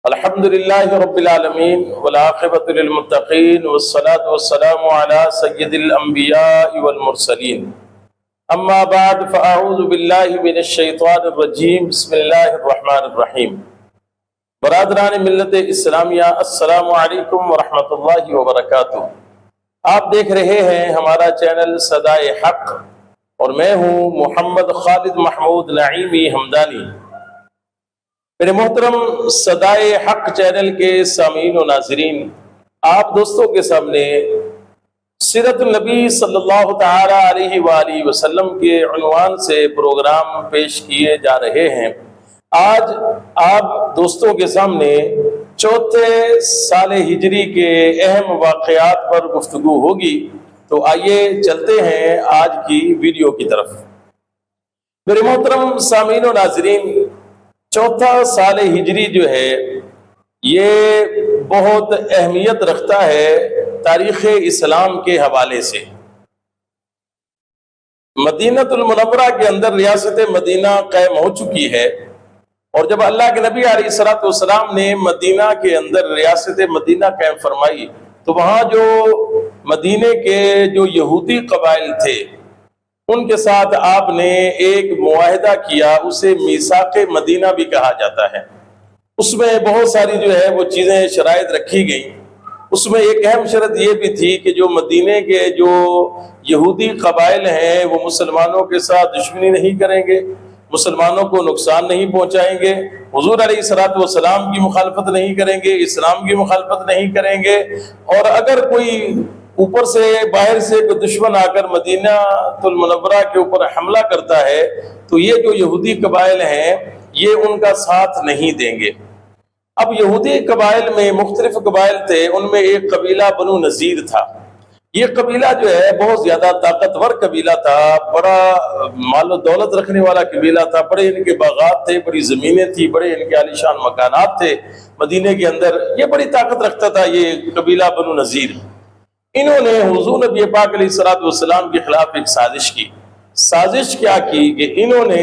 الحمدللہ رب العالمین والعاقبۃ للمتقین والصلاة والسلام علی سید الانبیاء والمرسلین اما بعد فاعوذ باللہ من الشیطان الرجیم بسم اللہ الرحمن الرحیم۔ برادران ملت اسلامیہ، السلام علیکم ورحمۃ اللہ وبرکاتہ۔ آپ دیکھ رہے ہیں ہمارا چینل صدائے حق اور میں ہوں محمد خالد محمود نعیمی حمدانی۔ میرے محترم صدائے حق چینل کے سامعین و ناظرین، آپ دوستوں کے سامنے سیرت النبی صلی اللہ تعالی علیہ وآلہ وسلم کے عنوان سے پروگرام پیش کیے جا رہے ہیں۔ آج آپ دوستوں کے سامنے چوتھے سال ہجری کے اہم واقعات پر گفتگو ہوگی، تو آئیے چلتے ہیں آج کی ویڈیو کی طرف۔ میرے محترم سامعین و ناظرین، چوتھا سال ہجری جو ہے یہ بہت اہمیت رکھتا ہے تاریخ اسلام کے حوالے سے۔ مدینہ المنورہ کے اندر ریاست مدینہ قائم ہو چکی ہے، اور جب اللہ کے نبی علیہ الصلوۃ والسلام نے مدینہ کے اندر ریاست مدینہ قائم فرمائی تو وہاں جو مدینہ کے جو یہودی قبائل تھے ان کے ساتھ آپ نے ایک معاہدہ کیا، اسے میثاق مدینہ بھی کہا جاتا ہے۔ اس میں بہت ساری جو ہے وہ چیزیں شرائط رکھی گئیں۔ اس میں ایک اہم شرط یہ بھی تھی کہ جو مدینہ کے جو یہودی قبائل ہیں وہ مسلمانوں کے ساتھ دشمنی نہیں کریں گے، مسلمانوں کو نقصان نہیں پہنچائیں گے، حضور علیہ الصلوۃ والسلام کی مخالفت نہیں کریں گے، اسلام کی مخالفت نہیں کریں گے، اور اگر کوئی اوپر سے باہر سے کوئی دشمن آ کر مدینہ المنورہ کے اوپر حملہ کرتا ہے تو یہ جو یہودی قبائل ہیں یہ ان کا ساتھ نہیں دیں گے۔ اب یہودی قبائل میں مختلف قبائل تھے، ان میں ایک قبیلہ بنو نذیر تھا۔ یہ قبیلہ جو ہے بہت زیادہ طاقتور قبیلہ تھا، بڑا مال و دولت رکھنے والا قبیلہ تھا، بڑے ان کے باغات تھے، بڑی زمینیں تھی، بڑے ان کے عالیشان مکانات تھے مدینہ کے اندر۔ یہ بڑی طاقت رکھتا تھا یہ قبیلہ بنو نذیر۔ انہوں نے حضور نبی پاک علیہ الصلوۃ والسلام کے خلاف ایک سازش کی۔ سازش کیا کی کہ انہوں نے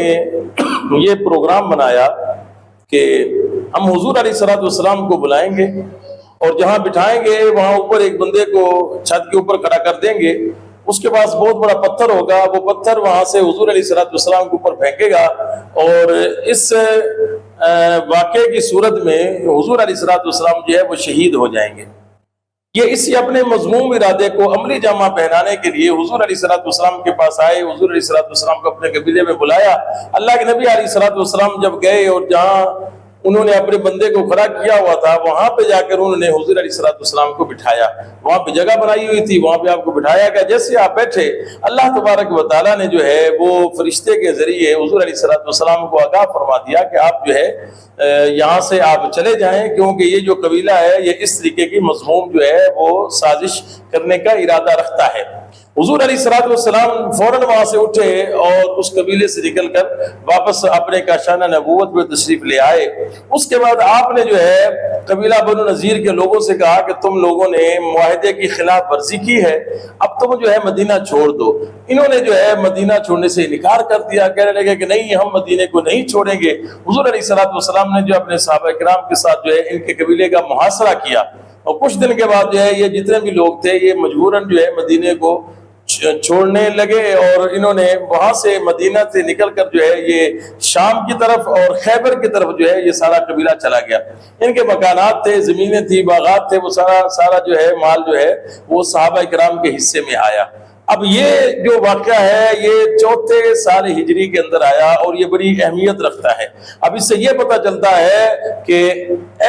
یہ پروگرام بنایا کہ ہم حضور علیہ الصلوۃ والسلام کو بلائیں گے اور جہاں بٹھائیں گے وہاں اوپر ایک بندے کو چھت کے اوپر کھڑا کر دیں گے، اس کے پاس بہت بڑا پتھر ہوگا، وہ پتھر وہاں سے حضور علیہ الصلوۃ والسلام کے اوپر پھینکے گا، اور اس واقعے کی صورت میں حضور علیہ الصلوۃ والسلام جو ہے وہ شہید ہو جائیں گے۔ یہ اسی اپنے مذموم ارادے کو عملی جامہ پہنانے کے لیے حضور علیہ الصلوۃ والسلام کے پاس آئے، حضور علیہ الصلوۃ والسلام کو اپنے قبیلے میں بلایا۔ اللہ کے نبی علیہ الصلوۃ والسلام جب گئے اور جہاں انہوں نے اپنے بندے کو کھڑا کیا ہوا تھا وہاں پہ جا کر انہوں نے حضور علیہ الصلوۃ والسلام کو بٹھایا، وہاں پہ جگہ بنائی ہوئی تھی، وہاں پہ آپ کو بٹھایا گیا۔ جیسے آپ بیٹھے، اللہ تبارک و تعالیٰ نے جو ہے وہ فرشتے کے ذریعے حضور علیہ الصلوۃ والسلام کو آگاہ فرما دیا کہ آپ جو ہے یہاں سے آپ چلے جائیں، کیونکہ یہ جو قبیلہ ہے یہ اس طریقے کی مذموم جو ہے وہ سازش کرنے کا ارادہ رکھتا ہے۔ حضور علیہ الصلوۃ والسلام فوراً وہاں سے اٹھے اور اس قبیلے سے نکل کر واپس اپنے کاشانہ نبوت میں تشریف لے آئے۔ اس کے بعد آپ نے جو ہے قبیلہ بنو نذیر کے لوگوں سے کہا کہ تم لوگوں نے معاہدے کی خلاف ورزی کی ہے، اب تم جو ہے مدینہ چھوڑ دو۔ انہوں نے جو ہے مدینہ چھوڑنے سے انکار کر دیا، کہنے لگے کہ نہیں، ہم مدینہ کو نہیں چھوڑیں گے۔ حضور علیہ الصلوۃ والسلام نے جو اپنے صحابہ کرام کے ساتھ جو ہے ان کے قبیلے کا محاصرہ کیا، اور کچھ دن کے بعد جو ہے یہ جتنے بھی لوگ تھے یہ مجبوراً جو ہے مدینہ کو چھوڑنے لگے، اور انہوں نے وہاں سے مدینہ سے نکل کر جو ہے یہ شام کی طرف اور خیبر کی طرف جو ہے یہ سارا قبیلہ چلا گیا۔ ان کے مکانات تھے، زمینیں تھی، باغات تھے، وہ سارا جو ہے مال جو ہے وہ صحابہ کرام کے حصے میں آیا۔ اب یہ جو واقعہ ہے یہ چوتھے سال ہجری کے اندر آیا اور یہ بڑی اہمیت رکھتا ہے۔ اب اس سے یہ پتہ چلتا ہے کہ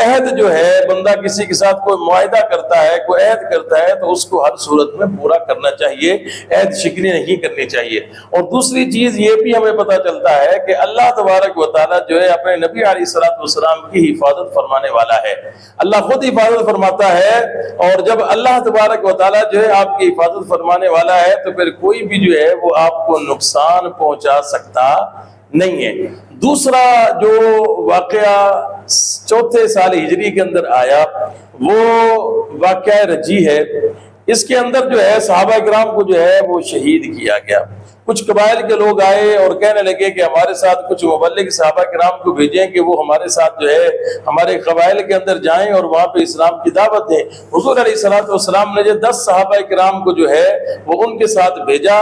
عہد جو ہے، بندہ کسی کے ساتھ کوئی معاہدہ کرتا ہے، کوئی عہد کرتا ہے تو اس کو ہر صورت میں پورا کرنا چاہیے، عہد شکنی نہیں کرنی چاہیے۔ اور دوسری چیز یہ بھی ہمیں پتہ چلتا ہے کہ اللہ تبارک و تعالیٰ جو ہے اپنے نبی علیہ الصلوۃ والسلام کی حفاظت فرمانے والا ہے۔ اللہ خود حفاظت فرماتا ہے، اور جب اللہ تبارک و تعالیٰ جو ہے آپ کی حفاظت فرمانے والا ہے تو پھر کوئی بھی جو ہے وہ آپ کو نقصان پہنچا سکتا نہیں ہے۔ دوسرا جو واقعہ چوتھے سال ہجری کے اندر آیا وہ واقعہ رجی ہے۔ اس کے اندر جو ہے صحابہ کرام کو جو ہے وہ شہید کیا گیا۔ کچھ قبائل کے لوگ آئے اور کہنے لگے کہ ہمارے ساتھ کچھ مبلغ صحابہ کرام کو بھیجیں کہ وہ ہمارے ساتھ جو ہے ہمارے قبائل کے اندر جائیں اور وہاں پہ اسلام کی دعوت دیں۔ حضور علیہ الصلوۃ والسلام نے جو 10 صحابہ کرام کو جو ہے وہ ان کے ساتھ بھیجا،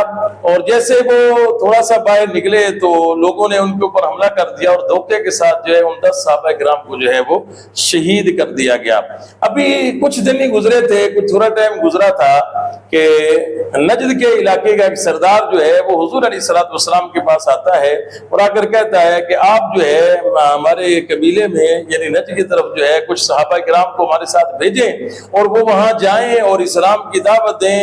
اور جیسے وہ تھوڑا سا باہر نکلے تو لوگوں نے ان کے اوپر حملہ کر دیا اور دھوکے کے ساتھ جو ہے ان 10 صحابہ کرام کو جو ہے وہ شہید کر دیا گیا۔ ابھی کچھ دن ہی گزرے تھے، کچھ تھوڑا ٹائم گزرا تھا کہ نجد کے علاقے کا ایک سردار جو ہے وہ حضور علیہ الصلوۃ والسلام کے پاس آتا ہے اور آ کر کہتا ہے کہ آپ جو ہے ہمارے قبیلے میں یعنی نجد کی طرف جو ہے کچھ صحابہ کرام کو ہمارے ساتھ بھیجیں اور وہ وہاں جائیں اور اسلام کی دعوت دیں،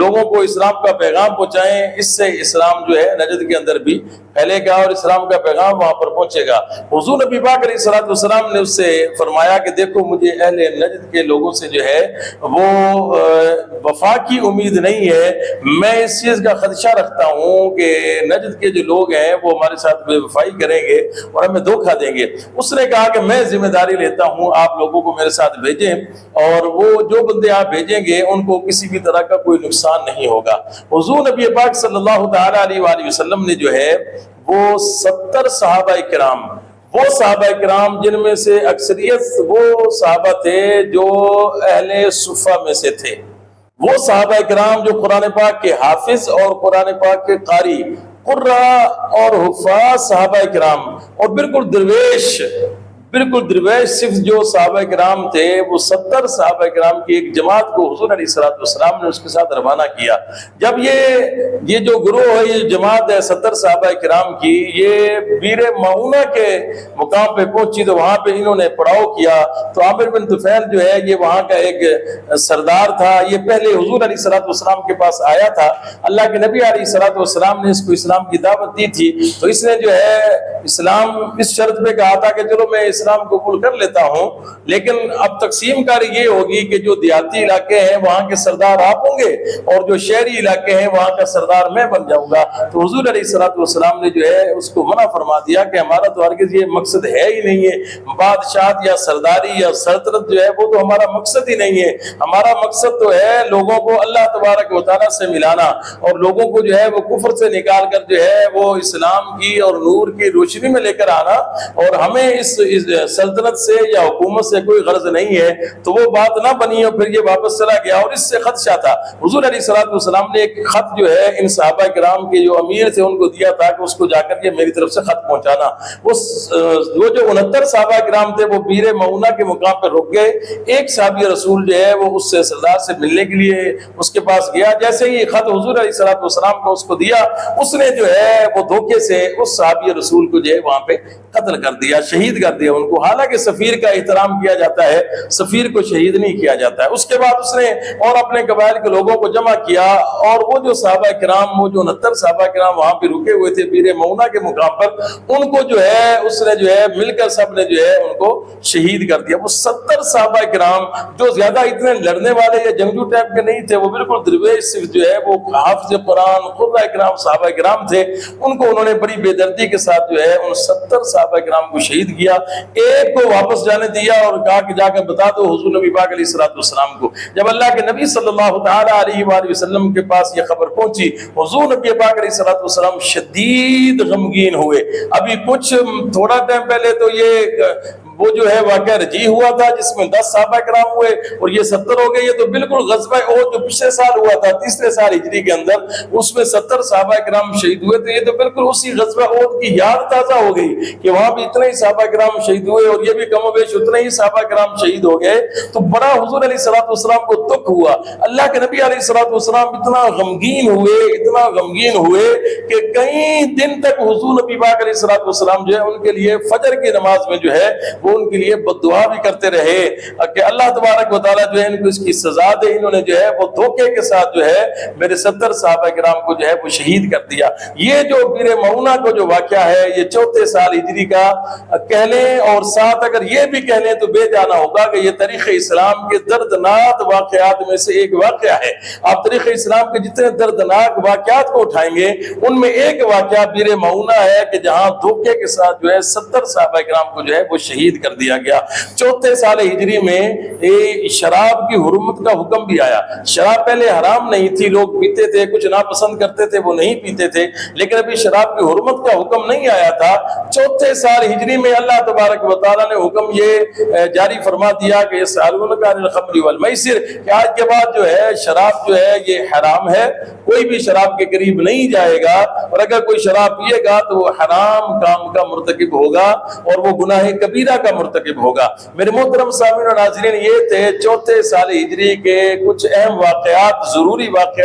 لوگوں کو اسلام کا پیغام پہنچائیں، اس سے اسلام جو ہے نجد کے اندر بھی پھیلے گا اور اسلام کا پیغام وہاں پر پہنچے گا۔ حضور نبی پاک علیہ الصلوۃ والسلام نے اس سے فرمایا کہ دیکھو مجھے اہل نجد کے لوگوں سے جو ہے وہ وفا کی امید نہیں ہے، میں اس چیز کا خدشہ رکھتا ہوں کہ نجد کے جو لوگ ہیں وہ ہمارے ساتھ بے وفائی کریں گے اور ہمیں دھوکہ دیں گے۔ اس نے کہا کہ میں ذمہ داری لیتا ہوں، آپ لوگوں کو میرے ساتھ بھیجیں اور وہ جو بندے آپ بھیجیں گے ان کو کسی بھی طرح کا کوئی نقصان نہیں ہوگا۔ حضور نبی پاک صلی اللہ تعالیٰ علیہ وآلہ وسلم نے جو ہے وہ 70 صحابہ کرام، وہ صحابہ کرام جن میں سے اکثریت وہ صحابہ تھے جو اہل صفہ میں سے تھے، وہ صحابہ کرام جو قرآن پاک کے حافظ اور قرآن پاک کے قاری، قرہ اور حفاظ صحابہ کرام، اور بالکل درویش صرف جو صحابہ کرام تھے وہ 70 صحابہ کرام کی ایک جماعت کو حضور علیہ الصلوۃ والسلام نے اس کے ساتھ روانہ کیا۔ جب یہ جو گروہ ہے، یہ جماعت ہے 70 صحابہ کرام کی، یہ بیر معونہ کے مقام پہ پہنچی تو وہاں پہ انہوں نے پڑاؤ کیا۔ تو عامر بن طفیل جو ہے یہ وہاں کا ایک سردار تھا، یہ پہلے حضور علیہ الصلوۃ والسلام کے پاس آیا تھا، اللہ کے نبی علیہ الصلوۃ والسلام نے اس کو اسلام کی دعوت دی تھی، تو اس نے جو ہے اسلام اس شرط پہ کہا تھا کہ چلو میں اسلام قبول کر لیتا ہوں، لیکن اب تقسیم کاری یہ ہوگی کہ جو دیہاتی علاقے ہیں وہاں کے سردار آپ ہوں گے اور جو شہری علاقے ہیں وہاں کا سردار میں بن جاؤں گا۔ تو حضور علیہ الصلوۃ والسلام نے جو ہے اس کو منع فرما دیا کہ ہمارا تو ہرگز یہ مقصد ہے ہی نہیں ہے، بادشاہت یا سرداری یا سلطنت جو ہے وہ تو ہمارا مقصد ہی نہیں ہے، ہمارا مقصد تو ہے لوگوں کو اللہ تبارک و تعالیٰ سے ملانا اور لوگوں کو جو ہے وہ کفر سے نکال کر جو ہے وہ اسلام کی اور نور کی روشنی میں لے کر آنا، اور ہمیں اس سلطنت سے یا حکومت سے کوئی غرض نہیں ہے۔ تو وہ بات نہ بنی اور پھر یہ واپس چلا گیا، اور اس سے خدشہ تھا۔ حضور علیہ الصلوۃ والسلام نے ایک خط جو ہے ان صحابہ کرام کے جو امیر تھے ان کو دیا تھا کہ اس کو جا کر کے میری طرف سے خط پہنچانا۔ وہ جو 69 صحابہ کرام تھے وہ بیر معونہ کے مقام پر رک گئے۔ ایک صحابی رسول جو ہے وہ اس سے سردار سے ملنے کے لیے اس کے پاس گیا، جیسے ہی خط حضور علیہ الصلوۃ والسلام کو اس کو دیا، اس نے جو ہے وہ دھوکے سے اس صحابی رسول کو جو ہے وہاں پہ قتل کر دیا، شہید کر دیا ان کو۔ حالانکہ سفیر کا احترام کیا جاتا ہے، سفیر کو شہید نہیں کیا جاتا ہے۔ اس کے بعد اس نے اور اپنے قبائل کے لوگوں کو جمع کیا، اور وہ جو صحابہ کرام، وہ جو 69 صحابہ کرام وہاں پہ رکے ہوئے تھے بیر معونہ کے مقام پر، ان کو جو ہے اس نے جو ہے مل کر سب نے جو ہے ان کو شہید کر دیا۔ وہ 70 صحابہ کرام جو زیادہ اتنے لڑنے والے یا جنگجو ٹائپ کے نہیں تھے، وہ بالکل درویش صرف جو ہے وہ حافظ قرآن قرہ کرام صحابہ کرام تھے، ان کو انہوں نے بڑی بے دردی کے ساتھ جو ہے ان 70 صحابہ کرام کو شہید کیا۔ ایک کو واپس جانے دیا اور کہا کہ جا کے بتا دو حضور نبی پاک علیہ الصلوۃ والسلام کو۔ جب اللہ کے نبی صلی اللہ تعالی علیہ وآلہ وسلم کے پاس یہ خبر پہنچی، حضور نبی پاک علیہ الصلوۃ والسلام شدید غمگین ہوئے۔ ابھی کچھ تھوڑا ٹائم پہلے تو یہ وہ جو ہے واقعہ رجیع ہوا تھا جس میں 10 صحابہ کرام ہوئے اور یہ 70 ہو گئے۔ یہ تو بالکل غزوہ احد جو پچھلے سال ہوا تھا 30ویں سال ہجری کے اندر، اس میں 70 صحابہ کرام شہید ہوئے، تو یہ تو بالکل اسی غزوہ احد کی یاد تازہ ہو گئی کہ وہاں بھی اتنے ہی صحابہ کرام شہید ہوئے اور یہ بھی کم و بیش اتنے ہی صحابہ کرام شہید ہو گئے۔ تو بڑا حضور علیہ الصلوۃ والسلام کو دکھ ہوا۔ اللہ کے نبی علیہ الصلوۃ والسلام اتنا غمگین ہوئے کہ کئی دن تک حضور نبی پاک علیہ الصلوۃ والسلام جو ہے ان کے لیے فجر کی نماز میں جو ہے وہ ان کے لیے بد دعا بھی کرتے رہے کہ اللہ تبارک و تعالیٰ جو ہے ان کو اس کی سزا دے، انہوں نے جو ہے وہ دھوکے کے ساتھ جو ہے میرے 70 صحابہ کرام کو جو ہے وہ شہید کر دیا۔ یہ جو بیر معونہ کو جو واقعہ ہے یہ 4 سال ہجری کا کہہ لیں، اور ساتھ اگر یہ بھی کہہ لیں تو بے جانا ہوگا کہ یہ تاریخ اسلام کے دردناک واقعات میں سے ایک واقعہ ہے۔ آپ تاریخ اسلام کے جتنے دردناک واقعات کو اٹھائیں گے ان میں ایک واقعہ بیر معونہ ہے کہ جہاں دھوکے کے ساتھ جو ہے 70 صحابہ کرام کو جو ہے وہ شہید کر دیا گیا۔ چوتھے سال ہجری میں شراب کی حرمت کا حکم بھی آیا۔ شراب پہلے حرام نہیں تھی، لوگ پیتے تھے، کچھ ناپسند کرتے تھے وہ نہیں پیتے تھے، لیکن ابھی شراب کی حرمت کا حکم نہیں آیا تھا۔ چوتھے سال ہجری میں اللہ تبارک و تعالیٰ نے حکم یہ جاری فرما دیا کہ یسألونک عن الخمر والمیسر، کہ آج کے بعد جو ہے شراب جو ہے یہ حرام ہے، کوئی بھی شراب کے قریب نہیں جائے گا، اور اگر کوئی شراب پیے گا تو وہ حرام کام کا مرتکب ہوگا اور وہ گناہ کبیرہ کا مرتکب ہوگا۔ میرے محترم سامعین و ناظرین، یہ تھے چوتھے سال ہجری کے کچھ اہم واقعات، ضروری واقعات۔